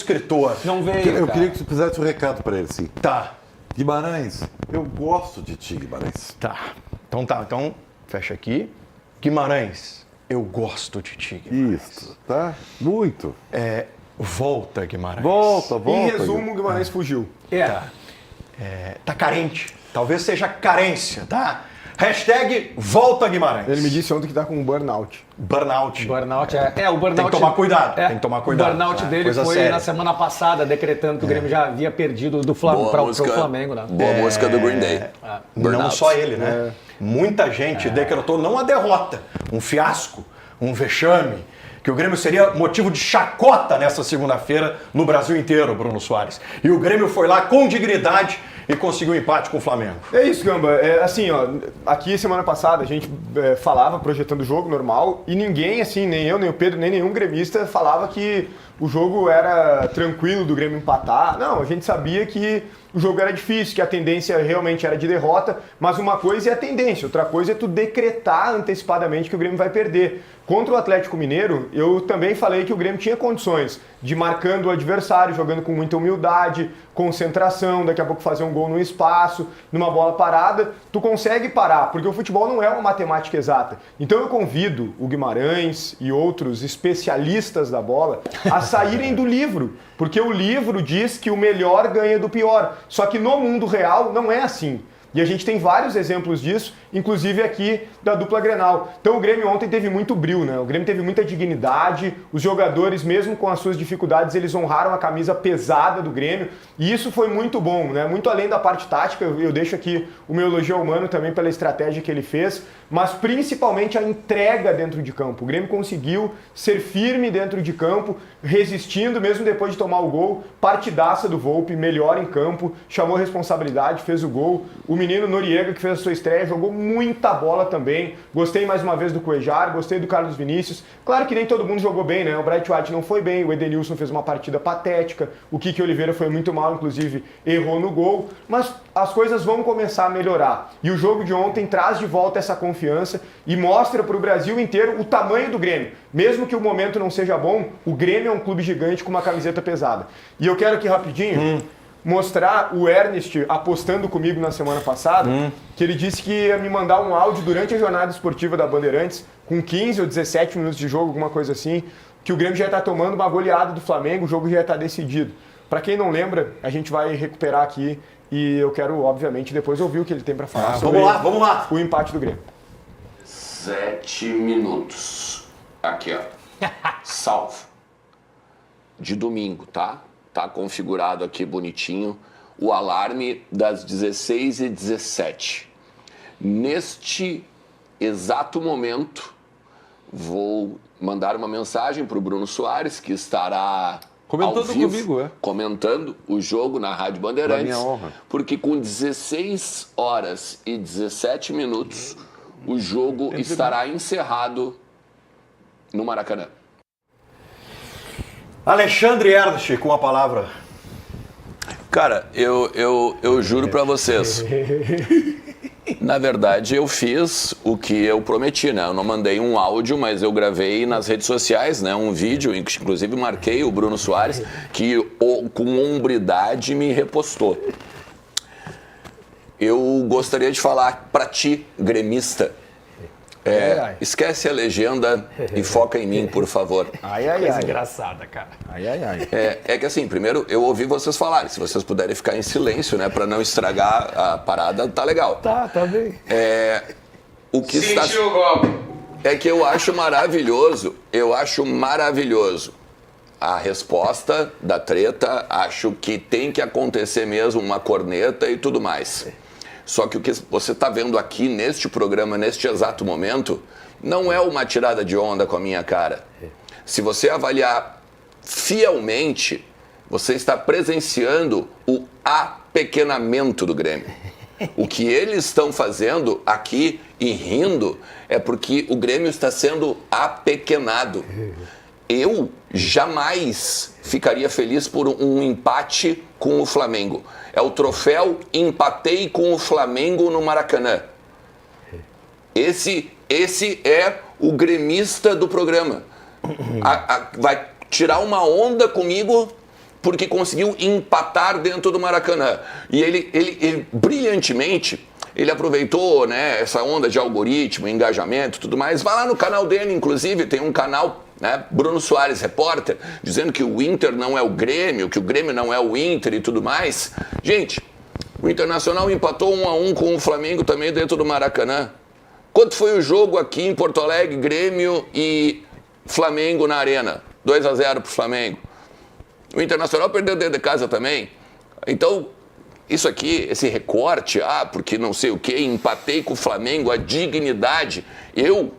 escritor. Não veio, Eu queria que tu fizesse um recado para ele, sim. Tá. Guimarães, eu gosto de ti, Guimarães. Tá. Então, fecha aqui. Guimarães, eu gosto de ti, Guimarães. Isso, tá? Muito. Volta, Guimarães. Volta. Em resumo, o Guimarães fugiu. Tá carente. Talvez seja carência, tá? Hashtag volta, Guimarães. Ele me disse ontem que tá com um burnout. Burnout. Burnout o burnout. Tem que tomar cuidado, tem que tomar cuidado. O burnout dele Coisa foi séria. na semana passada, decretando que o Grêmio já havia perdido do Flamengo para o Flamengo, né? Boa música do Green Day. Não Burnout. só ele, né? Muita gente decretou não a derrota, um fiasco, um vexame, que o Grêmio seria motivo de chacota nessa segunda-feira no Brasil inteiro, Bruno Soares. E o Grêmio foi lá com dignidade e conseguiu um empate com o Flamengo. É isso, Gamba. Assim, ó, aqui semana passada a gente falava projetando o jogo normal e ninguém, assim, nem eu, nem o Pedro, nem nenhum gremista falava que o jogo era tranquilo do Grêmio empatar. Não, a gente sabia que o jogo era difícil, que a tendência realmente era de derrota, mas uma coisa é a tendência, outra coisa é tu decretar antecipadamente que o Grêmio vai perder. Contra o Atlético Mineiro, eu também falei que o Grêmio tinha condições de ir marcando o adversário, jogando com muita humildade, concentração, daqui a pouco fazer um gol no espaço, numa bola parada, tu consegue parar, porque o futebol não é uma matemática exata. Então eu convido o Guimarães e outros especialistas da bola a saírem do livro, porque o livro diz que o melhor ganha do pior, só que no mundo real não é assim. E a gente tem vários exemplos disso, inclusive aqui da dupla Grenal. Então o Grêmio ontem teve muito brio, né? O Grêmio teve muita dignidade, os jogadores, mesmo com as suas dificuldades, eles honraram a camisa pesada do Grêmio, e isso foi muito bom, né? Muito além da parte tática, eu deixo aqui o meu elogio ao Mano também pela estratégia que ele fez, mas principalmente a entrega dentro de campo. O Grêmio conseguiu ser firme dentro de campo, resistindo mesmo depois de tomar o gol, partidaça do Volpi, melhor em campo, chamou a responsabilidade, fez o gol. O menino Noriega, que fez a sua estreia, jogou muita bola também. Gostei mais uma vez do Cuejar, gostei do Carlos Vinícius. Claro que nem todo mundo jogou bem, né? O Bright White não foi bem, o Edenilson fez uma partida patética, o Kiki Oliveira foi muito mal, inclusive errou no gol, mas as coisas vão começar a melhorar. E o jogo de ontem traz de volta essa confiança e mostra para o Brasil inteiro o tamanho do Grêmio. Mesmo que o momento não seja bom, o Grêmio é um clube gigante com uma camiseta pesada. E eu quero aqui rapidinho mostrar o Ernest apostando comigo na semana passada, que ele disse que ia me mandar um áudio durante a jornada esportiva da Bandeirantes, com 15 ou 17 minutos de jogo, alguma coisa assim, que o Grêmio já está tomando uma goleada do Flamengo, o jogo já está decidido. Para quem não lembra, a gente vai recuperar aqui e eu quero, obviamente, depois ouvir o que ele tem para falar sobre Vamos lá. o empate do Grêmio. 7 minutos. Aqui, ó. Salvo. De domingo, tá? Tá configurado aqui bonitinho o alarme das 16h17. Neste exato momento, vou mandar uma mensagem para o Bruno Soares, que estará Comentando ao vivo, comigo, comentando o jogo na Rádio Bandeirantes. Da minha honra. Porque com 16 horas e 17 minutos, o jogo estará encerrado no Maracanã. Alexandre Ernst com a palavra. Cara, eu juro pra vocês. Na verdade, eu fiz o que eu prometi, né? Eu não mandei um áudio, mas eu gravei nas redes sociais, né? Um vídeo, inclusive marquei o Bruno Soares, que com hombridade me repostou. Eu gostaria de falar pra ti, gremista. Esquece a legenda e foca em mim, por favor. Coisa engraçada, cara. É que assim, primeiro eu ouvi vocês falarem. Se vocês puderem ficar em silêncio, né, para não estragar a parada, tá legal. Tá bem. O que está... Sentiu o golpe. É que eu acho maravilhoso a resposta da treta. Acho que tem que acontecer mesmo uma corneta e tudo mais. Só que o que você está vendo aqui neste programa, neste exato momento, não é uma tirada de onda com a minha cara. Se você avaliar fielmente, você está presenciando o apequenamento do Grêmio. O que eles estão fazendo aqui e rindo é porque o Grêmio está sendo apequenado. Eu jamais ficaria feliz por um empate com o Flamengo. É o troféu empatei com o Flamengo no Maracanã. Esse é o gremista do programa. Vai tirar uma onda comigo porque conseguiu empatar dentro do Maracanã. E ele brilhantemente, ele aproveitou, né, essa onda de algoritmo, engajamento e tudo mais. Vai lá no canal dele, inclusive, tem um canal, né, Bruno Soares, repórter, dizendo que o Inter não é o Grêmio, que o Grêmio não é o Inter e tudo mais. Gente, o Internacional empatou 1-1 com o Flamengo também dentro do Maracanã. Quanto foi o jogo aqui em Porto Alegre, Grêmio e Flamengo na Arena? 2-0 pro Flamengo. O Internacional perdeu dentro de casa também. Então, isso aqui, esse recorte, porque não sei o quê, empatei com o Flamengo, a dignidade, eu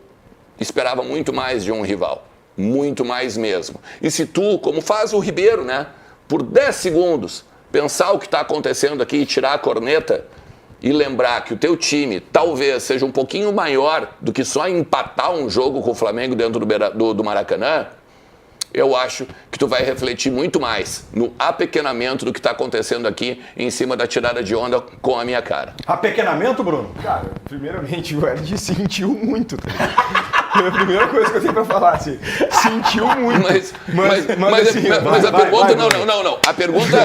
esperava muito mais de um rival. Muito mais mesmo. E se tu, como faz o Ribeiro, né, por 10 segundos, pensar o que está acontecendo aqui e tirar a corneta e lembrar que o teu time talvez seja um pouquinho maior do que só empatar um jogo com o Flamengo dentro do Maracanã, eu acho que tu vai refletir muito mais no apequenamento do que está acontecendo aqui em cima da tirada de onda com a minha cara. Apequenamento, Bruno? Cara, primeiramente, o Ed sentiu muito, tá ligado? É a primeira coisa que eu tenho pra falar, assim. Sentiu muito. Mas a pergunta... Não. A pergunta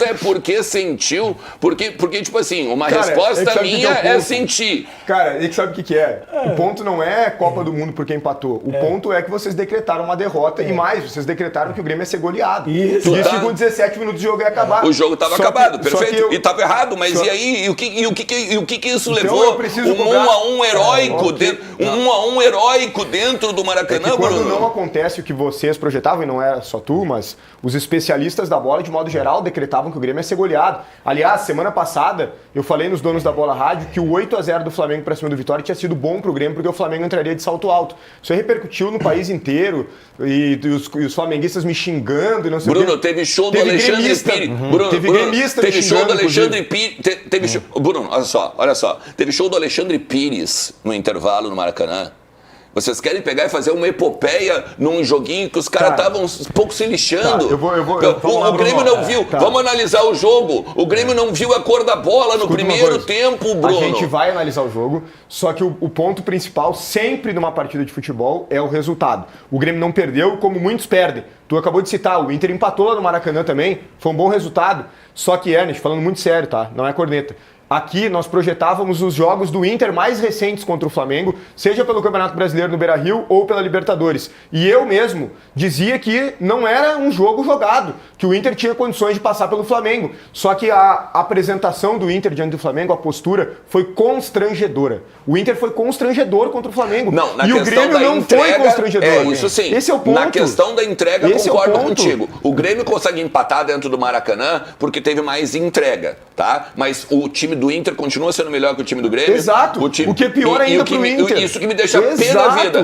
é por que sentiu? Porque tipo assim, uma resposta minha é sentir. Cara, e sabe o que é? O ponto não é Copa do Mundo porque empatou. O ponto é que vocês decretaram uma derrota e mais, vocês decretaram que o Grêmio ia ser goleado. Isso com 17 minutos de jogo ia acabar. O jogo estava acabado, perfeito. E estava errado, mas e aí? E o que isso levou? Um 1-1 heróico. Um 1-1 heróico dentro do Maracanã, quando Bruno. não acontece o que vocês projetavam, e não é só tu, mas os especialistas da bola, de modo geral, decretavam que o Grêmio ia ser goleado. Aliás, semana passada, eu falei nos donos da Bola Rádio que o 8-0 do Flamengo para cima do Vitória tinha sido bom pro Grêmio, porque o Flamengo entraria de salto alto. Isso aí repercutiu no país inteiro, e os flamenguistas me xingando e não sei Bruno, o quê. Teve show do Alexandre Pires. Bruno, teve gremista teve show do Alexandre Pires. Bruno, olha só. Teve show do Alexandre Pires no intervalo no Maracanã. Vocês querem pegar e fazer uma epopeia num joguinho que os caras estavam um pouco se lixando? O Grêmio não viu. Vamos analisar o jogo. O Grêmio não viu a cor da bola no primeiro tempo, Bruno. A gente vai analisar o jogo, só que o ponto principal sempre numa partida de futebol é o resultado. O Grêmio não perdeu como muitos perdem. Tu acabou de citar, o Inter empatou lá no Maracanã também, foi um bom resultado. Só que, Ernest, falando muito sério, tá? Não é corneta. Aqui nós projetávamos os jogos do Inter mais recentes contra o Flamengo, seja pelo Campeonato Brasileiro no Beira-Rio ou pela Libertadores. E eu mesmo dizia que não era um jogo jogado, que o Inter tinha condições de passar pelo Flamengo. Só que a apresentação do Inter diante do Flamengo, a postura, foi constrangedora. O Inter foi constrangedor contra o Flamengo. Não, na e o Grêmio não foi constrangedor. Isso sim. Esse é o ponto. Na questão da entrega, concordo contigo. O Grêmio consegue empatar dentro do Maracanã porque teve mais entrega, tá? Mas o time do Inter continua sendo melhor que o time do Grêmio. Exato. O que é pior ainda pro Inter. Isso que me deixa pé da vida.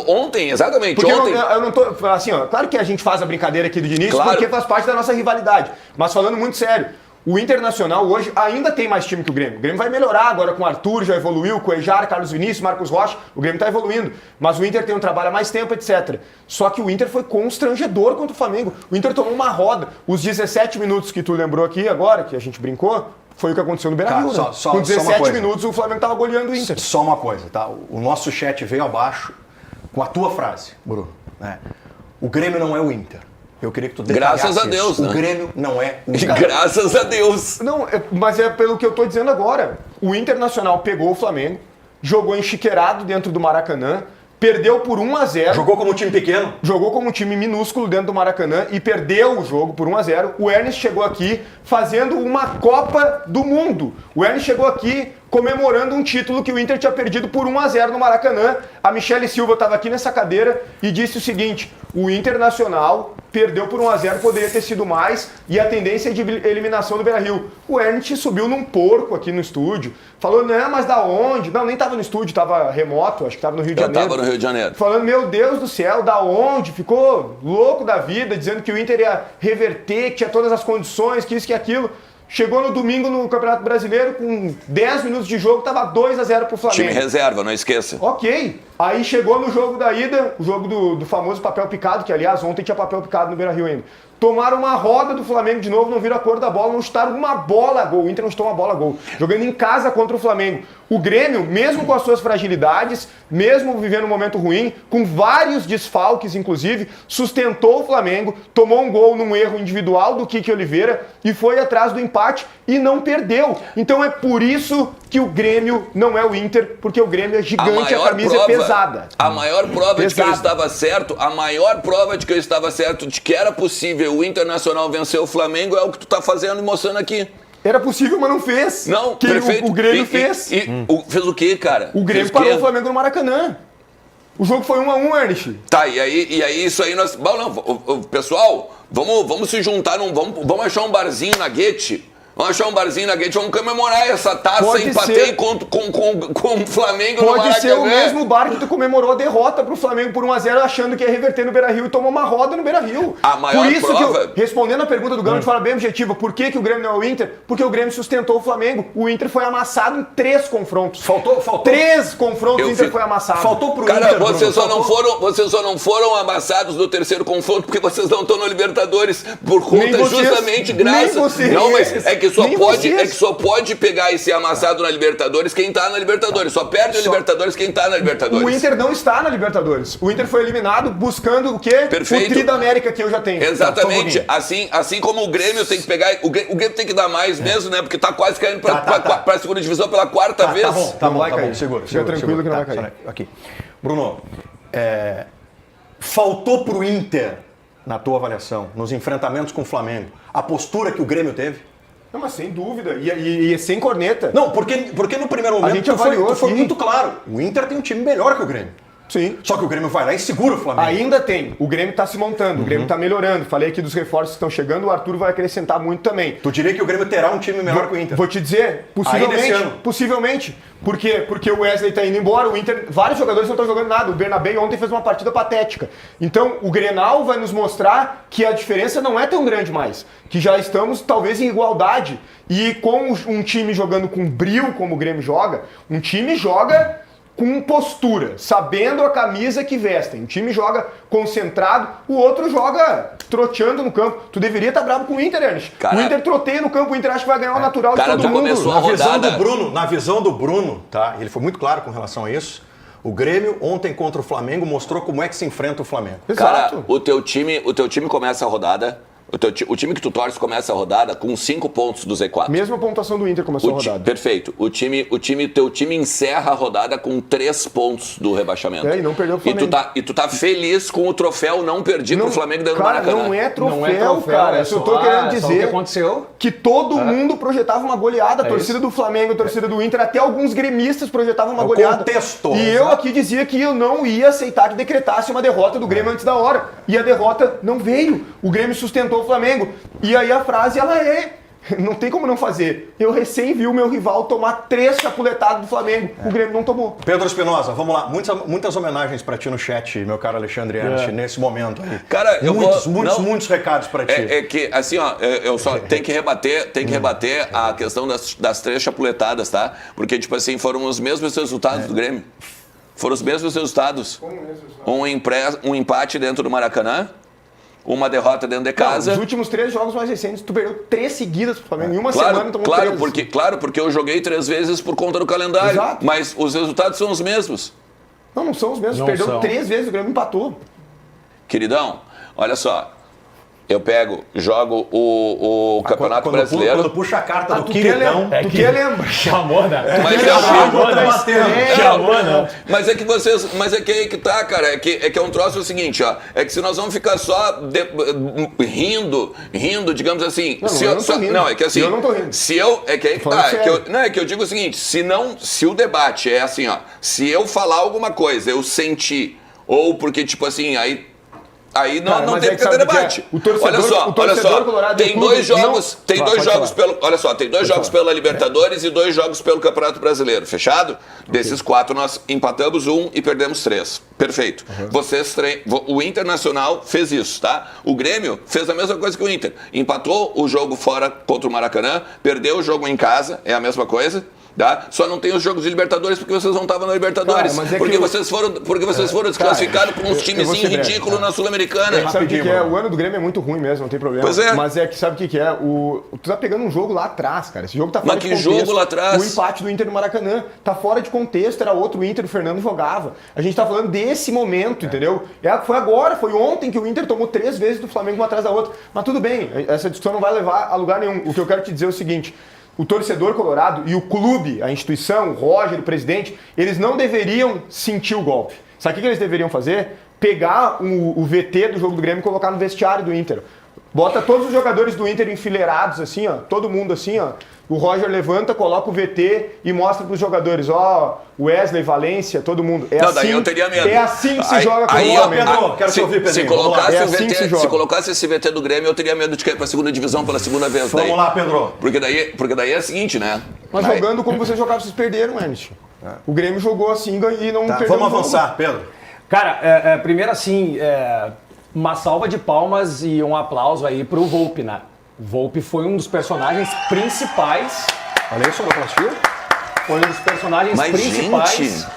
Ontem, exatamente. Porque eu não tô... Assim, ó, claro que a gente faz a brincadeira aqui do início, porque faz parte da nossa rivalidade. Mas falando muito sério, o Internacional hoje ainda tem mais time que o Grêmio. O Grêmio vai melhorar agora com o Arthur, já evoluiu, com o Ejar, Carlos Vinícius, Marcos Rocha. O Grêmio tá evoluindo. Mas o Inter tem um trabalho há mais tempo, etc. Só que o Inter foi constrangedor contra o Flamengo. O Inter tomou uma roda. Os 17 minutos que tu lembrou aqui agora, que a gente brincou, foi o que aconteceu no Beira-Rio, né? Com 17 minutos o Flamengo tava goleando o Inter. Só uma coisa, tá? O nosso chat veio abaixo com a tua frase, Bruno. Né? O Grêmio não é o Inter. Eu queria que tu detalhasse Graças a Deus, isso. né? O Grêmio não é o Inter. Graças a Deus. Não, mas é pelo que eu tô dizendo agora. O Internacional pegou o Flamengo, jogou enxiqueirado dentro do Maracanã, perdeu por 1-0. Jogou como um time pequeno? Jogou como um time minúsculo dentro do Maracanã e perdeu o jogo por 1-0. O Ernest chegou aqui fazendo uma Copa do Mundo. O Ernest chegou aqui comemorando um título que o Inter tinha perdido por 1-0 no Maracanã. A Michele Silva estava aqui nessa cadeira e disse o seguinte: o Internacional perdeu por 1-0, poderia ter sido mais, e a tendência é de eliminação do Beira-Rio. O Ernest subiu num porco aqui no estúdio, falou, não, mas da onde? Não, nem estava no estúdio, estava remoto, acho que estava no Rio de Janeiro. Eu estava no Rio de Janeiro. Falando, meu Deus do céu, da onde? Ficou louco da vida, dizendo que o Inter ia reverter, que tinha todas as condições, que isso, que aquilo. Chegou no domingo no Campeonato Brasileiro, com 10 minutos de jogo, estava 2-0 pro Flamengo. Time reserva, não esqueça. Ok. Aí chegou no jogo da ida, o jogo do famoso papel picado, que aliás ontem tinha papel picado no Beira-Rio ainda. Tomaram uma roda do Flamengo de novo, não viram a cor da bola, não chutaram uma bola a gol. O Inter não chutou uma bola a gol. Jogando em casa contra o Flamengo. O Grêmio, mesmo com as suas fragilidades, mesmo vivendo um momento ruim, com vários desfalques, inclusive, sustentou o Flamengo, tomou um gol num erro individual do Kiki Oliveira e foi atrás do empate e não perdeu. Então é por isso que o Grêmio não é o Inter, porque o Grêmio é gigante, a camisa é pesada. A maior prova de que eu estava certo, a maior prova de que eu estava certo, de que era possível o Internacional vencer o Flamengo é o que tu tá fazendo e mostrando aqui. Era possível, mas não fez. Não, que perfeito. O Grêmio fez. Fez o quê, cara? O Grêmio parou o Flamengo no Maracanã. O jogo foi 1-1, Ernest. Tá, e aí isso aí nós... Bom, não, pessoal, vamos se juntar, vamos achar um barzinho na Guete. Vamos achar um barzinho na Guete, vamos comemorar essa taça, empatei com o Flamengo no Maracanã. Pode ser o mesmo bar que tu comemorou a derrota pro Flamengo por 1-0, achando que ia reverter no Beira-Rio e tomou uma roda no Beira-Rio. A maior por isso prova... que respondendo a pergunta do Gama de forma bem objetiva, por que o Grêmio não é o Inter? Porque o Grêmio sustentou o Flamengo. O Inter foi amassado em 3 confrontos. Faltou 3 confrontos o Inter foi amassado. Faltou pro Cara, Inter, vocês só não foram amassados no terceiro confronto porque vocês não estão no Libertadores por conta justamente graças... Não, mas é que só pode pegar esse amassado na Libertadores quem tá na Libertadores. Só perde a Libertadores quem tá na Libertadores. O Inter não está na Libertadores. O Inter foi eliminado buscando o quê? Perfeito. O tri da América que eu já tenho. Exatamente. Assim como o Grêmio tem que pegar... O Grêmio tem que dar mais mesmo, né? Porque tá quase caindo pra segunda divisão pela quarta vez. Tá bom. Segura. Fica tranquilo que não vai cair. Aqui. Bruno, faltou pro Inter, na tua avaliação, nos enfrentamentos com o Flamengo, a postura que o Grêmio teve? Não, mas sem dúvida. E sem corneta. Não, porque no primeiro momento a gente avaliou foi muito claro. O Inter tem um time melhor que o Grêmio. Sim. Só que o Grêmio vai lá e segura o Flamengo. Ainda tem. O Grêmio está se montando, o Grêmio está melhorando. Falei aqui dos reforços que estão chegando, o Arthur vai acrescentar muito também. Tu diria que o Grêmio terá um time melhor que o Inter? Vou te dizer, possivelmente. Por quê? Porque o Wesley está indo embora, o Inter, vários jogadores não estão jogando nada. O Bernabé ontem fez uma partida patética. Então, o Grenal vai nos mostrar que a diferença não é tão grande mais. Que já estamos, talvez, em igualdade. E com um time jogando com brio, como o Grêmio joga, um time joga com postura, sabendo a camisa que vestem. Um time joga concentrado, o outro joga troteando no campo. Tu deveria estar bravo com o Inter, Ernest. O Inter troteia no campo, o Inter acha que vai ganhar o natural de todo mundo. Na visão do Bruno, tá? Ele foi muito claro com relação a isso. O Grêmio, ontem contra o Flamengo, mostrou como é que se enfrenta o Flamengo. Cara, o teu time começa a rodada... O time que tu torce começa a rodada com 5 pontos do Z4. Mesma pontuação do Inter começou a rodada. Perfeito. Teu time encerra a rodada com 3 pontos do rebaixamento. E não perdeu o Flamengo. E tu tá feliz com o troféu não perdido pro Flamengo dentro do Maracanã. Não é troféu, cara. Isso eu tô querendo dizer. O que aconteceu? Que todo mundo projetava uma goleada. A torcida do Flamengo, a torcida do Inter, até alguns gremistas projetavam uma goleada. Contexto. E eu aqui dizia que eu não ia aceitar que decretasse uma derrota do Grêmio antes da hora. E a derrota não veio. O Grêmio sustentou o Flamengo. E aí a frase, ela não tem como não fazer. Eu recém vi o meu rival tomar 3 chapuletadas do Flamengo. O Grêmio não tomou. Pedro Espinosa, vamos lá. Muitas homenagens pra ti no chat, meu caro Alexandre Ernst, nesse momento aí. Cara, muitos recados pra ti. É que, assim, ó, eu só tenho que rebater a questão das 3 chapuletadas, tá? Porque, tipo assim, foram os mesmos resultados do Grêmio. Foram os mesmos resultados. Um empate dentro do Maracanã. Uma derrota dentro de casa. Os últimos 3 jogos mais recentes, tu perdeu 3 seguidas pro Flamengo. Em uma semana tomou 3. Claro, porque eu joguei 3 vezes por conta do calendário. Exato. Mas os resultados são os mesmos. Não são os mesmos. Perdeu 3 vezes, o Grêmio empatou. Queridão, olha só. Eu jogo o Campeonato Brasileiro. Quando puxa a carta do queridão... Tu quer lembrar. Chamou, né? Mas é que vocês... Mas é que aí que tá, cara. É que é um troço o seguinte, ó. É que se nós vamos ficar só rindo, digamos assim... Não, é que assim... Eu não tô rindo. É que aí que tá. É que eu digo o seguinte, se o debate é assim, ó... Se eu falar alguma coisa, eu senti... Ou porque, tipo assim, Aí não tem porque ter debate. Olha só, tem 2 jogos, pela Libertadores e 2 jogos pelo Campeonato Brasileiro, fechado? Desses 4 nós empatamos 1 e perdemos 3. Perfeito. O Internacional fez isso, tá? O Grêmio fez a mesma coisa que o Inter. Empatou o jogo fora contra o Maracanã, perdeu o jogo em casa, é a mesma coisa. Tá? Só não tem os jogos de Libertadores porque vocês não estavam na Libertadores. Cara, mas é porque, que vocês foram desclassificados por uns timezinhos breve. ridículos na Sul-Americana. Sabe o que é? O ano do Grêmio é muito ruim mesmo, não tem problema. Pois é. Mas é que sabe o que é? Tu tá pegando um jogo lá atrás, cara. Esse jogo tá fora Mas de que contexto. jogo lá atrás? O empate do Inter no Maracanã tá fora de contexto, era outro Inter, o Fernando jogava. A gente tá falando desse momento, entendeu? Foi agora, foi ontem que o Inter tomou 3 vezes do Flamengo uma atrás da outra. Mas tudo bem, essa discussão não vai levar a lugar nenhum. O que eu quero te dizer é o seguinte: o torcedor colorado e o clube, a instituição, o Roger, o presidente, eles não deveriam sentir o golpe. Sabe o que eles deveriam fazer? Pegar o VT do jogo do Grêmio e colocar no vestiário do Inter. Bota todos os jogadores do Inter enfileirados assim, ó, todo mundo assim, ó. O Roger levanta, coloca o VT e mostra pros jogadores, ó, Wesley, Valência, todo mundo. Não, daí eu teria medo. É assim que se joga com o Pedro, quero te ouvir, Pedrinho. Se colocasse esse VT do Grêmio, eu teria medo de cair pra segunda divisão pela segunda vez. Vamos lá, Pedro. Porque daí é o seguinte, né? Mas jogando como vocês jogavam, vocês perderam, Ernest. O Grêmio jogou assim e não perdeu. Vamos avançar, Pedro. Cara, primeiro assim, uma salva de palmas e um aplauso aí pro Volpi, né? O Volpi foi um dos personagens principais. Olha aí, sonoplastia. Foi um dos personagens Mas, principais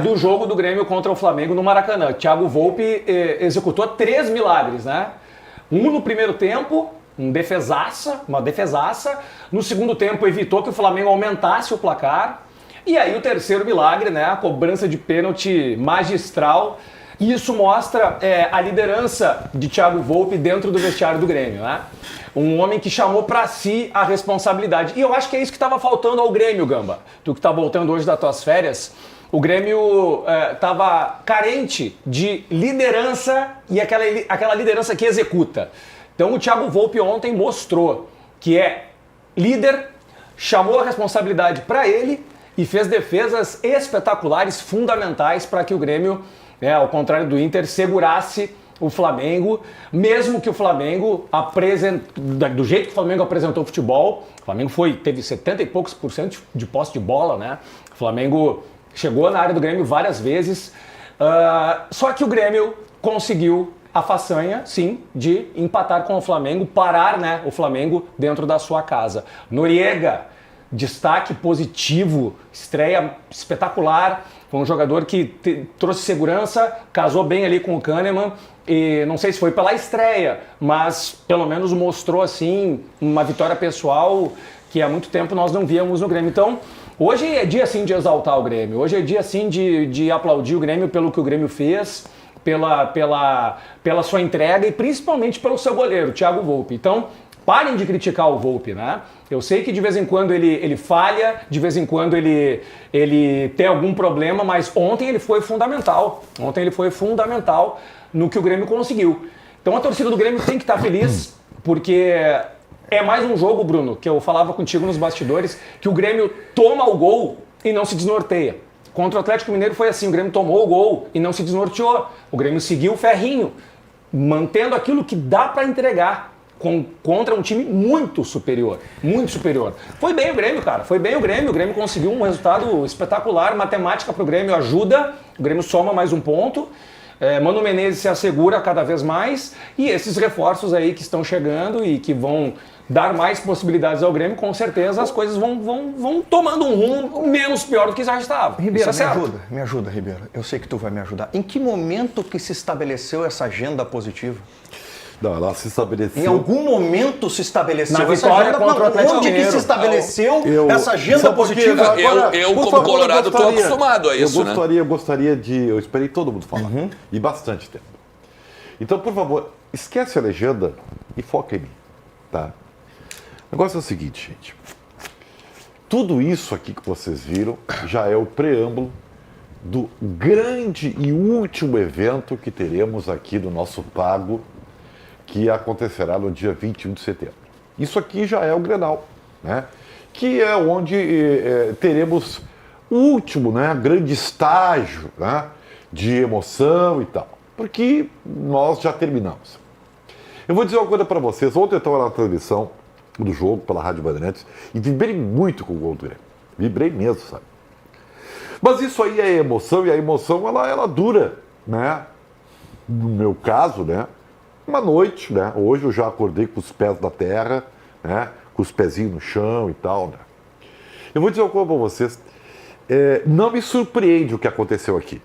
do jogo do Grêmio contra o Flamengo no Maracanã. Thiago Volpi executou 3 milagres, né? Um no primeiro tempo, uma defesaça. No segundo tempo, evitou que o Flamengo aumentasse o placar. E aí o terceiro milagre, né? A cobrança de pênalti magistral. E isso mostra a liderança de Thiago Volpi dentro do vestiário do Grêmio, né? Um homem que chamou para si a responsabilidade. E eu acho que é isso que estava faltando ao Grêmio, Gamba. Tu que tá voltando hoje das tuas férias, o Grêmio estava carente de liderança e aquela liderança que executa. Então o Thiago Volpi ontem mostrou que é líder, chamou a responsabilidade para ele e fez defesas espetaculares, fundamentais para que o Grêmio, ao contrário do Inter, segurasse o Flamengo, mesmo que o Flamengo do jeito que o Flamengo apresentou o futebol. O Flamengo teve 70 e poucos % de posse de bola, né? O Flamengo chegou na área do Grêmio várias vezes, só que o Grêmio conseguiu a façanha, sim, de empatar com o Flamengo, parar, né, o Flamengo dentro da sua casa. Noriega, destaque positivo, estreia espetacular, foi um jogador que trouxe segurança, casou bem ali com o Kahneman, e não sei se foi pela estreia, mas pelo menos mostrou assim uma vitória pessoal que há muito tempo nós não víamos no Grêmio. Então, hoje é dia sim de exaltar o Grêmio, hoje é dia sim de aplaudir o Grêmio pelo que o Grêmio fez, pela sua entrega e principalmente pelo seu goleiro, Thiago Volpi. Então, parem de criticar o Volpi, né? Eu sei que de vez em quando ele falha, de vez em quando ele tem algum problema, mas ontem ele foi fundamental. Ontem ele foi fundamental no que o Grêmio conseguiu. Então a torcida do Grêmio tem que estar feliz, porque é mais um jogo, Bruno, que eu falava contigo nos bastidores, que o Grêmio toma o gol e não se desnorteia. Contra o Atlético Mineiro foi assim, o Grêmio tomou o gol e não se desnorteou. O Grêmio seguiu o ferrinho, mantendo aquilo que dá para entregar. Contra um time muito superior, muito superior. Foi bem o Grêmio, cara, foi bem o Grêmio conseguiu um resultado espetacular, matemática para o Grêmio ajuda, o Grêmio soma mais um ponto, Mano Menezes se assegura cada vez mais, e esses reforços aí que estão chegando e que vão dar mais possibilidades ao Grêmio, com certeza as coisas vão tomando um rumo menos pior do que já estava. Ribeiro, Isso é me ajuda, Ribeiro, eu sei que tu vai me ajudar. Em que momento que se estabeleceu essa agenda positiva? Não, ela se estabeleceu. Em algum momento se estabeleceu na essa vitória agenda. contra o Atlético Onde que Mineiro. se estabeleceu essa agenda positiva? Eu como colorado, estou acostumado a isso, Eu gostaria de... Eu esperei todo mundo falar. E bastante tempo. Então, por favor, esquece a legenda e foca em mim. Tá? O negócio é o seguinte, gente. Tudo isso aqui que vocês viram já é o preâmbulo do grande e último evento que teremos aqui no nosso Pago, que acontecerá no dia 21 de setembro. Isso aqui já é o Grenal, né? Que é onde teremos o último, né, grande estágio, né, de emoção e tal. Porque nós já terminamos. Eu vou dizer uma coisa para vocês. Ontem eu estava na transmissão do jogo pela Rádio Bandeirantes e vibrei muito com o gol do Grêmio. Vibrei mesmo, sabe? Mas isso aí é emoção, e a emoção ela dura, né? No meu caso, né? Uma noite, né? Hoje eu já acordei com os pés na terra, né? Com os pezinhos no chão e tal, né? Eu vou dizer uma coisa para vocês. Não me surpreende o que aconteceu aqui.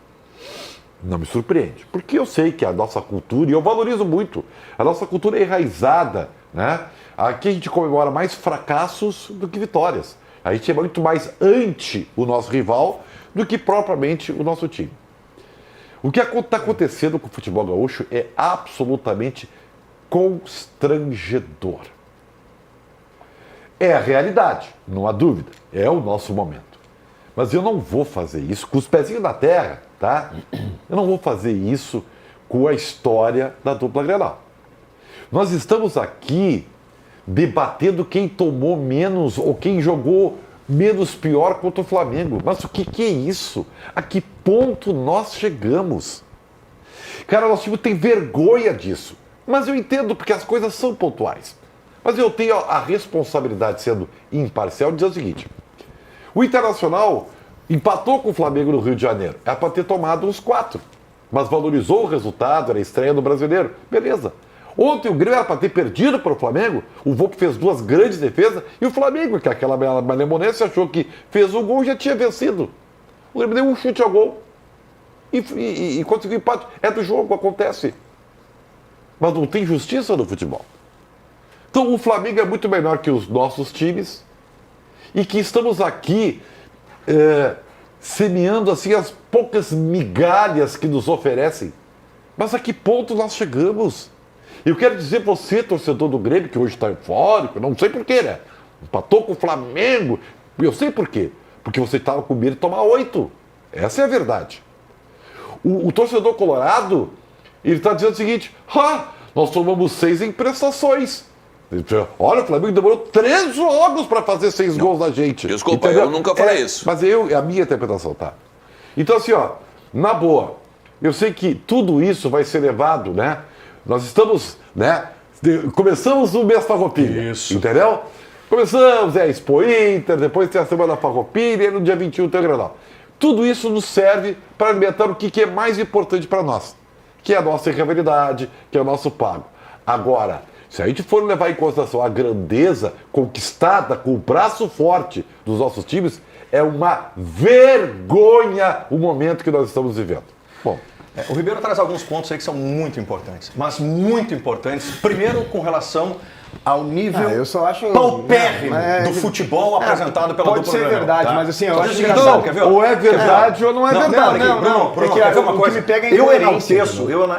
Não me surpreende. Porque eu sei que a nossa cultura, e eu valorizo muito, a nossa cultura é enraizada, né? Aqui a gente comemora mais fracassos do que vitórias. A gente é muito mais anti o nosso rival do que propriamente o nosso time. O que está acontecendo com o futebol gaúcho é absolutamente constrangedor. É a realidade, não há dúvida. É o nosso momento. Mas eu não vou fazer isso com os pezinhos na terra, tá? Eu não vou fazer isso com a história da dupla Grenal. Nós estamos aqui debatendo quem tomou menos ou quem jogou menos pior contra o Flamengo. Mas o que é isso? A que ponto nós chegamos? Cara, nosso time tem vergonha disso. Mas eu entendo porque as coisas são pontuais. Mas eu tenho a responsabilidade, sendo imparcial, de dizer o seguinte. O Internacional empatou com o Flamengo no Rio de Janeiro. Era para ter tomado uns 4. Mas valorizou o resultado, era a estreia do Brasileiro. Beleza. Ontem o Grêmio era para ter perdido para o Flamengo. O Volpe fez 2 grandes defesas. E o Flamengo, que aquela malemolência, achou que fez o gol e já tinha vencido. O Grêmio deu um chute ao gol. E conseguiu empate. É do jogo, acontece. Mas não tem justiça no futebol. Então o Flamengo é muito melhor que os nossos times. E que estamos aqui semeando assim as poucas migalhas que nos oferecem. Mas a que ponto nós chegamos? Eu quero dizer você, torcedor do Grêmio, que hoje está eufórico, não sei porquê, né? Empatou com o Flamengo. Eu sei por quê. Porque você estava com medo de tomar 8. Essa é a verdade. O torcedor colorado, ele está dizendo o seguinte: nós tomamos 6 em prestações. Olha, o Flamengo demorou 3 jogos para fazer 6 gols na gente. Desculpa, entendeu? eu nunca falei isso. Mas é a minha interpretação, tá? Então assim, na boa, eu sei que tudo isso vai ser levado, né? Nós estamos, né? Começamos o mês Farroupilha. Isso. Entendeu? Começamos, Expo Inter, depois tem a semana Farroupilha e no dia 21 tem o Grenal. Tudo isso nos serve para alimentar o que é mais importante para nós, que é a nossa rivalidade, que é o nosso pago. Agora, se a gente for levar em consideração a grandeza conquistada com o braço forte dos nossos times, é uma vergonha o momento que nós estamos vivendo. Bom, o Ribeiro traz alguns pontos aí que são muito importantes, mas muito importantes. Primeiro, com relação ao nível eu só acho paupérrimo do futebol apresentado pela pode dupla ser Grenal, verdade, tá? mas assim, eu Só acho dizer o engraçado, seguinte, quer ver? ou é verdade ou não é verdade. Bruno, é quer ver que uma o coisa? que me pega é a Eu incoerência,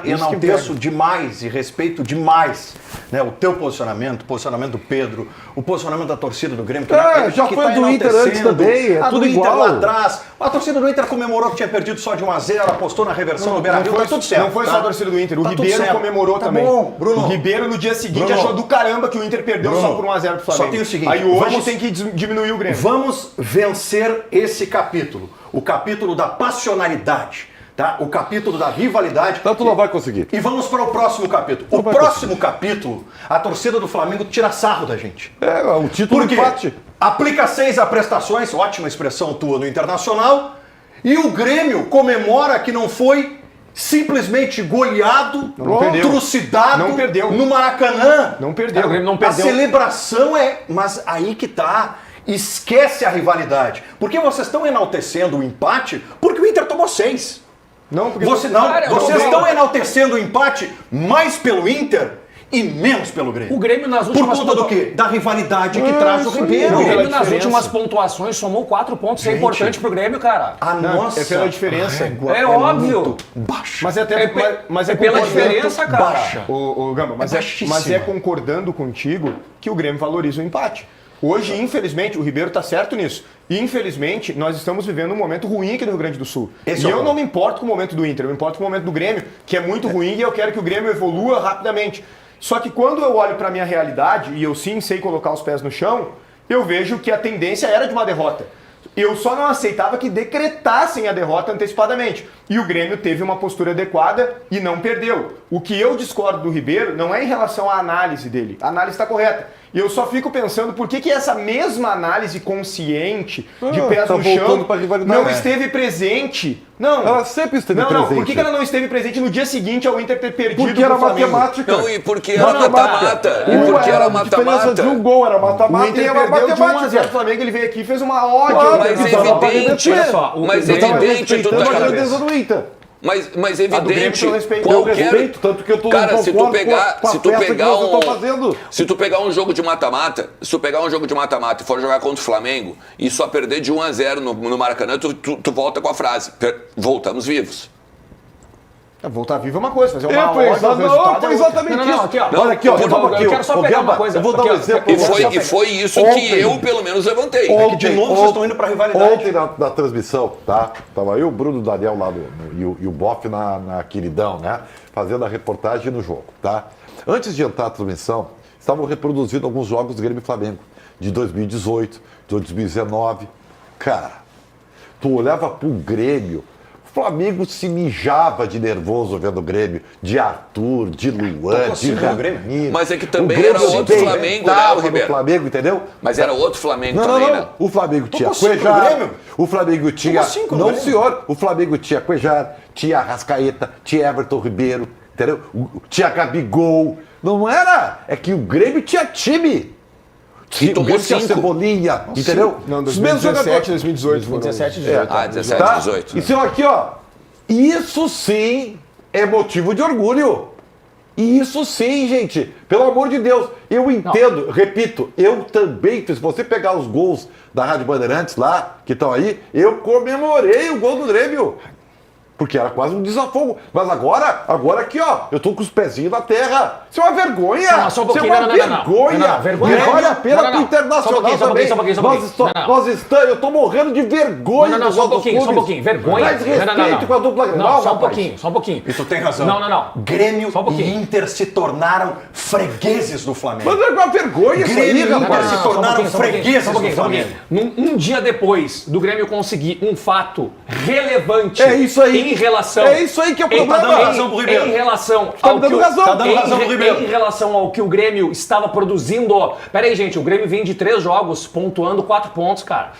enalteço demais e respeito demais, né, o teu posicionamento, o posicionamento do Pedro, o posicionamento da torcida do Grêmio. Já que foi tá do Inter antes enaltecendo também, é a tudo do Inter igual. lá atrás. A torcida do Inter comemorou que tinha perdido só de 1-0, apostou na reversão no Beira-Rio, tá tudo certo. Não foi tá? só a torcida do Inter, o Tá tudo Ribeiro certo. comemorou Tá também. bom, Bruno. O Ribeiro no dia seguinte Bruno. achou do caramba que o Inter perdeu Bruno, só por 1-0 pro Flamengo. só tem o seguinte, Aí hoje vamos- tem que diminuir o Grêmio. Vamos vencer esse capítulo, o capítulo da passionalidade, tá? O capítulo da rivalidade. Então tu não vai conseguir. E vamos para o próximo capítulo. O vai próximo capítulo, a torcida do Flamengo tira sarro da gente. O título Por quê? empate. Aplica 6 a prestações, ótima expressão tua no Internacional, e o Grêmio comemora que não foi simplesmente goleado, Não perdeu. trucidado Não perdeu. no Maracanã. Não perdeu. O Grêmio não A perdeu. celebração é... Mas aí que tá. Esquece a rivalidade. Porque vocês estão enaltecendo o empate porque o Inter tomou 6. Não, porque Vocês Cara, estão enaltecendo o empate mais pelo Inter e menos pelo Grêmio. O Grêmio nas Por últimas conta do quê? Da rivalidade que traz o Ribeiro. O Grêmio pela nas diferença. últimas pontuações somou 4 pontos. Isso é Gente. importante pro Grêmio, cara. A nossa é pela diferença. régua É óbvio. muito baixa. Mas é até É pela concordando- diferença, cara. baixa. Ô, Gamba, mas baixíssima. é concordando contigo que o Grêmio valoriza o empate. Hoje, infelizmente, o Ribeiro está certo nisso. E, infelizmente, nós estamos vivendo um momento ruim aqui no Rio Grande do Sul. Esse e é o eu ponto. não me importo com o momento do Inter, eu me importo com o momento do Grêmio, que é muito ruim e eu quero que o Grêmio evolua rapidamente. Só que quando eu olho para a minha realidade, e eu sim sei colocar os pés no chão, eu vejo que a tendência era de uma derrota. Eu só não aceitava que decretassem a derrota antecipadamente. E o Grêmio teve uma postura adequada e não perdeu. O que eu discordo do Ribeiro não é em relação à análise dele. A análise está correta. E eu só fico pensando por que essa mesma análise consciente de pés tá no voltando chão pra rivalidade. não esteve presente. Não. Ela sempre esteve Não, presente. por que ela não esteve presente no dia seguinte ao Inter ter perdido Porque era pro Flamengo? matemática. Não, e porque era mata-mata. E porque era A diferença mata-mata. de um gol era O mata-mata e Inter era perdeu de 1 a 0 matemática. do Flamengo, ele veio aqui e fez uma ódio. Claro, Mas é Tava evidente, olha só, mas é Eu tava evidente, tu respeitando tá a grandeza do Inter. Mas A do Grêmio evidente, tu não respeita. Eu qualquer... respeito, tanto que eu tô Cara, se tu concordo pegar, com a se tu peça pegar que vocês um, estão fazendo. se tu pegar um jogo de mata-mata, e for jogar contra o Flamengo e só perder de 1 a 0 no Maracanã, tu volta com a frase: voltamos vivos. Voltar vivo é uma coisa, fazer uma Foi ódio ao resultado é outra. exatamente Não, não, isso. aqui, ó. Olha aqui, ó. Eu quero só pegar uma coisa. Eu vou dar Aqui, um ó. exemplo. E foi isso Ontem. que eu, pelo menos, levantei. É que de novo vocês estão indo pra rivalidade. Ontem na transmissão, tá? Tava eu, o Bruno Daniel lá e o Boff na Queridão, né? Fazendo a reportagem no jogo, tá? Antes de entrar a transmissão, estavam reproduzindo alguns jogos do Grêmio e Flamengo, de 2018, de 2019. Cara, tu olhava pro Grêmio, o Flamengo se mijava de nervoso vendo o Grêmio, de Arthur, de Luan, de Ramiro. Mas é que também O Grêmio era outro Flamengo, né, tava Ribeiro? no Flamengo, entendeu? Mas era outro Flamengo Não, também, não, né? não. O Flamengo tinha cinco no Cuejar. Grêmio? O Flamengo tinha. Tomou cinco no Não, Grêmio? senhor. O Flamengo tinha Cuejar, tinha Arrascaeta, tinha Everton Ribeiro, entendeu? Tinha Gabigol. Não era. É que o Grêmio tinha time. E tomou o Grêmio tinha 5. Cebolinha, entendeu? Não, Os mesmos 2017, jogadores. 2018. 2017 e 18. Ah, 17, Tá? 18. Isso aqui, ó. Isso sim é motivo de orgulho. Isso sim, gente. Pelo amor de Deus. Eu entendo, repito, eu também, se você pegar os gols da Rádio Bandeirantes lá, que estão aí, eu comemorei o gol do Grêmio. Porque era quase um desafogo. Mas agora aqui, ó, eu tô com os pezinhos na terra. Isso é uma vergonha. Não, só um Isso é pouquinho. uma Não, vergonha. não, vergonha. E vale a pena Não, pro Internacional só um também. pouquinho. Nós estamos, eu tô morrendo de vergonha. Não, dos só um nossos pouquinho, clubes. Vergonha. Mais respeito com a dupla Grenal, Não, só um rapaz. pouquinho. E tu tem razão. Não. Grêmio Só um pouquinho. e Inter se tornaram fregueses do Flamengo. Mas é uma vergonha isso aí, Grêmio e Inter rapaz. se tornaram fregueses do Flamengo. Um dia depois do Grêmio conseguir um fato relevante É isso aí. em relação... É isso aí que é o em- problema. Tá dando razão pro Ribeiro. Em relação Tá ao dando que o- razão. Tá dando razão pro Ribeiro. Em relação ao que o Grêmio estava produzindo... Pera aí, gente, o Grêmio vem de 3 jogos pontuando 4 pontos, cara.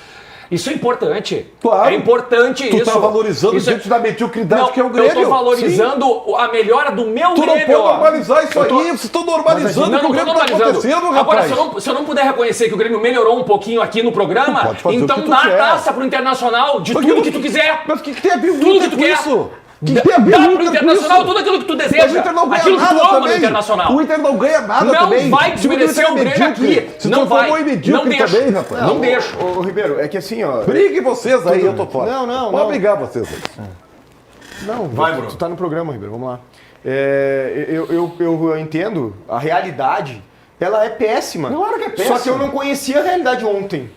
Isso é importante. Claro. É importante Tu isso. tá valorizando Isso é- diante da mediocridade Não, que é o Grêmio. eu tô valorizando a melhora do meu Tu não Grêmio. pode ó. normalizar isso Eu tô- aí. Vocês estão normalizando Não, o que o não tô Grêmio tá normalizando. acontecendo, Agora, rapaz. se eu não puder reconhecer que o Grêmio melhorou um pouquinho aqui no programa, Tu pode fazer o então que tu dá a quer. taça pro Internacional de Mas tudo que tu quiser. Mas o que tem a ver o Tudo Inter que tu com quer. isso? O que Dá tem a ver o pro Inter com Internacional isso? tudo aquilo que tu Mas o deseja. Inter não ganha Aquilo que tu nada ama no também. Internacional. O Inter não ganha nada Não também. vai Se desmerecer Inter o é Grêmio medíocre, aqui. Se Não tu for vai. bom e medíocre Não deixo. também, rapaz. Não deixo. Ô, Ribeiro, é que assim, ó... Briguem vocês aí, eu tô fora. Não. Pode brigar vocês aí. Não, Vai, Bruno. tu tá no programa, Ribeiro, vamos lá. Eu entendo, a realidade, ela é péssima. Claro que é péssima. Só que eu não conhecia a realidade ontem.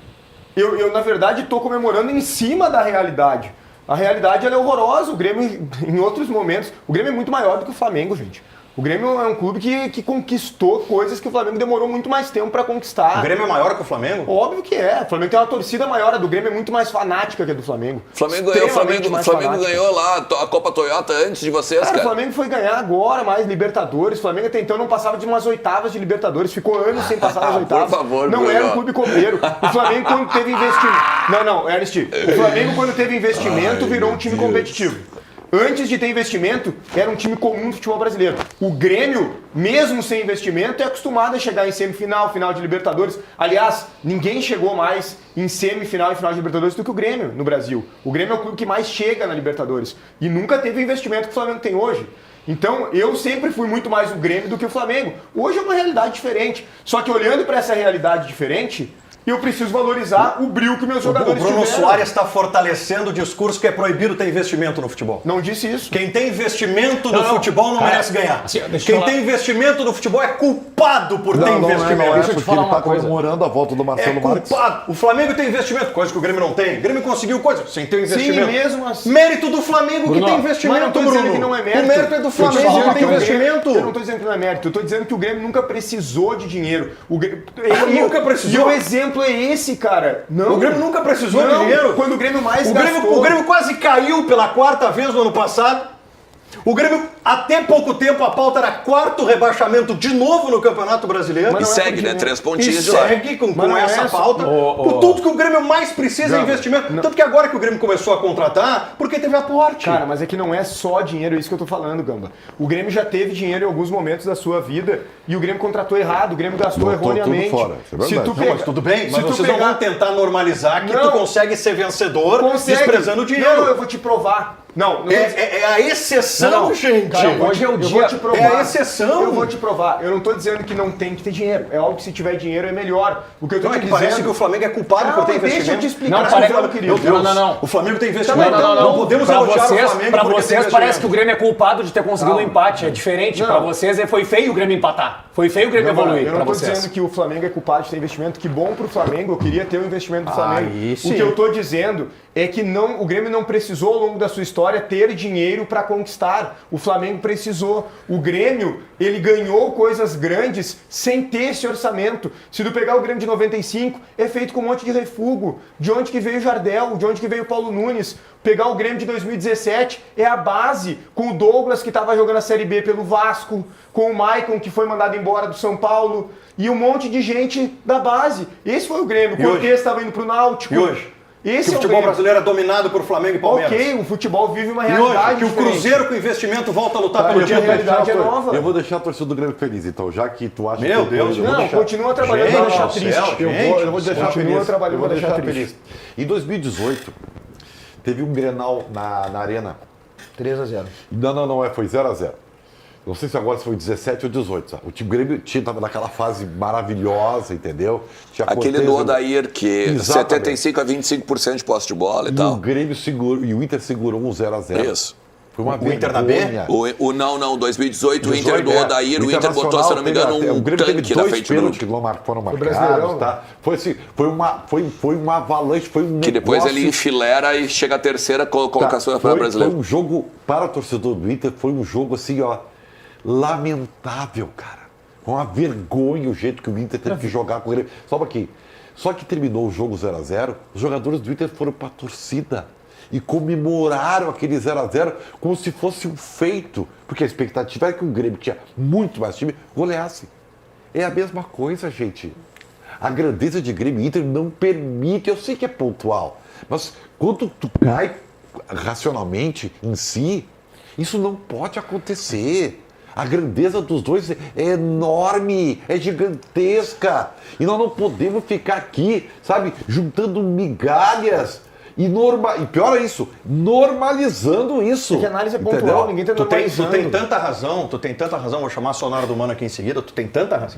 Eu na verdade, tô comemorando em cima da realidade. A realidade, ela é horrorosa. O Grêmio, em outros momentos... O Grêmio é muito maior do que o Flamengo, gente. O Grêmio é um clube que conquistou coisas que o Flamengo demorou muito mais tempo para conquistar. O Grêmio é maior que o Flamengo? Óbvio que é. O Flamengo tem uma torcida maior. A do Grêmio é muito mais fanática que a do Flamengo. O Flamengo ganhou, Extremamente mais Flamengo fanática. ganhou lá a Copa Toyota antes de vocês, Cara, o cara. Flamengo foi ganhar agora mais Libertadores. O Flamengo até então não passava de umas oitavas de Libertadores. Ficou anos sem passar das oitavas. Por favor, não Bruno. era um clube copeiro. O Flamengo quando teve investimento... Não, Ernest. O Flamengo quando teve investimento virou um time competitivo. Antes de ter investimento, era um time comum do futebol brasileiro. O Grêmio, mesmo sem investimento, é acostumado a chegar em semifinal, final de Libertadores. Aliás, ninguém chegou mais em semifinal e final de Libertadores do que o Grêmio no Brasil. O Grêmio é o clube que mais chega na Libertadores. E nunca teve o investimento que o Flamengo tem hoje. Então, eu sempre fui muito mais o Grêmio do que o Flamengo. Hoje é uma realidade diferente. Só que olhando para essa realidade diferente... eu preciso valorizar o brilho que meus O jogadores Bruno tiveram. Soares está fortalecendo o discurso que é proibido ter investimento no futebol. Não disse isso. Quem tem investimento no futebol não merece ganhar. assim, deixa eu Quem falar. tem investimento no futebol é culpado por ter investimento. Não é, Deixa eu te porque falar ele tá uma coisa. comemorando a volta do É Marcelo Marques. culpado. O Flamengo tem investimento, coisa que o Grêmio não tem. O Grêmio conseguiu coisa sem ter investimento. Sim, mesmo assim. Mérito do Flamengo Bruno, que tem Mas investimento, não tô Bruno. dizendo que não é mérito. O mérito é do Eu tô Flamengo dizendo que tem o Grêmio- investimento. Eu não tô dizendo que não é mérito. Eu tô dizendo que o Grêmio nunca precisou de dinheiro. Nunca precisou? E o exemplo é esse, cara. Não. O Grêmio nunca precisou de Não, dinheiro. Quando o Grêmio mais O gastou... Grêmio quase caiu pela 4ª vez no ano passado. O Grêmio, até pouco tempo, a pauta era quarto rebaixamento de novo no Campeonato Brasileiro. E segue, né? 3 E pontinhos de lá. segue com Mas não é essa só- pauta. Por tudo que o Grêmio mais precisa é investimento. Tanto que agora que o Grêmio começou a contratar, porque teve aporte. Cara, mas é que não é só dinheiro, é isso que eu tô falando, Gamba. O Grêmio já teve dinheiro em alguns momentos da sua vida e o Grêmio contratou errado, o Grêmio gastou Botou tudo erroneamente. fora, isso é verdade. Se tu Não, pega- Mas tudo bem, se mas tu vocês não pegar- vão tentar normalizar que Não. tu consegue ser vencedor Consegue. desprezando o dinheiro. Não, eu vou te provar. Não, não É a exceção, Não, gente. cara, hoje é o eu dia. vou te provar. É a exceção. Eu vou te provar. Eu não tô dizendo que não tem que ter dinheiro. É óbvio que se tiver dinheiro é melhor. O que eu tô Não, te é que dizendo... parece que o Flamengo é culpado por ter Deixa eu investimento. te explicar. Não, Parece que o parece- Flamengo- Meu Deus, Não. o Flamengo tem investimento. Não podemos pra elogiar vocês, o Flamengo pra porque tem vocês parece investimento. que o Grêmio é culpado de ter conseguido um empate. É diferente. Não. Pra vocês foi feio o Grêmio empatar. Foi feio o Grêmio evoluir. Eu Pra não tô vocês. dizendo que o Flamengo é culpado de ter investimento. Que bom pro Flamengo. Eu queria ter o investimento do Flamengo. Aí sim. O que eu tô dizendo é que o Grêmio não precisou, ao longo da sua história, ter dinheiro para conquistar. O Flamengo precisou. O Grêmio, ele ganhou coisas grandes sem ter esse orçamento. Se tu pegar o Grêmio de 95, é feito com um monte de refúgio. De onde que veio o Jardel, de onde que veio o Paulo Nunes. Pegar o Grêmio de 2017 é a base, com o Douglas, que estava jogando a Série B pelo Vasco, com o Maicon, que foi mandado embora do São Paulo, e um monte de gente da base. Esse foi o Grêmio. O E Cortez hoje? estava indo pro Náutico. E hoje? Esse Que o é o futebol Grêmio. brasileiro é dominado por Flamengo e Palmeiras. Ok, o futebol vive uma E realidade hoje, que o diferente. Cruzeiro com investimento volta a lutar Tá, pelo e a título. realidade é nova. Eu vou deixar a torcida do Grêmio feliz, então, já que tu acha Meu que... Deus, eu vou Não, deixar- continua trabalhando Gente para deixar do triste. céu, Eu vou deixar continua feliz. trabalhando Eu vou pra deixar deixar triste. feliz. Em 2018, teve um Grenal na Arena. 3-0. Não, foi 0-0. Não sei se agora foi 17 ou 18. Sabe? O time Grêmio estava naquela fase maravilhosa, entendeu? Tinha Aquele Cortez, do Odair, que Exatamente. 75 a 25% de posse de bola e E o tal. Grêmio segurou, e o Inter segurou um 0-0. Isso. Foi uma O Inter na B? vergonha. Não, 2018, o Inter do 18, Odair, o Inter Internacional botou, se eu não me engano, teve- um o Grêmio teve tanque na 2 frente do pênaltis que não foram Brasileirão, marcados, tá? Foi assim, foi uma avalanche, foi um que depois negócio- ele enfilera e chega a terceira Tá, colocação na foi, final brasileira. foi um jogo, para o torcedor do Inter, foi um jogo assim, ó, lamentável, cara. Foi uma vergonha o jeito que o Inter teve que jogar com o Grêmio. Só um pouquinho. Só que terminou o jogo 0-0, os jogadores do Inter foram para a torcida e comemoraram aquele 0-0 como se fosse um feito. Porque a expectativa era que o Grêmio, que tinha muito mais time, goleasse. É a mesma coisa, gente. A grandeza de Grêmio e Inter não permite, eu sei que é pontual, mas quando tu cai racionalmente em si, isso não pode acontecer. A grandeza dos dois é enorme, é gigantesca. E nós não podemos ficar aqui, sabe, juntando migalhas e pior é isso, normalizando isso. Porque a análise é pontual, Entendeu? ninguém tá Tu tem normalizando. tanta razão, vou chamar a Sonora do Mano aqui em seguida, tu tem tanta razão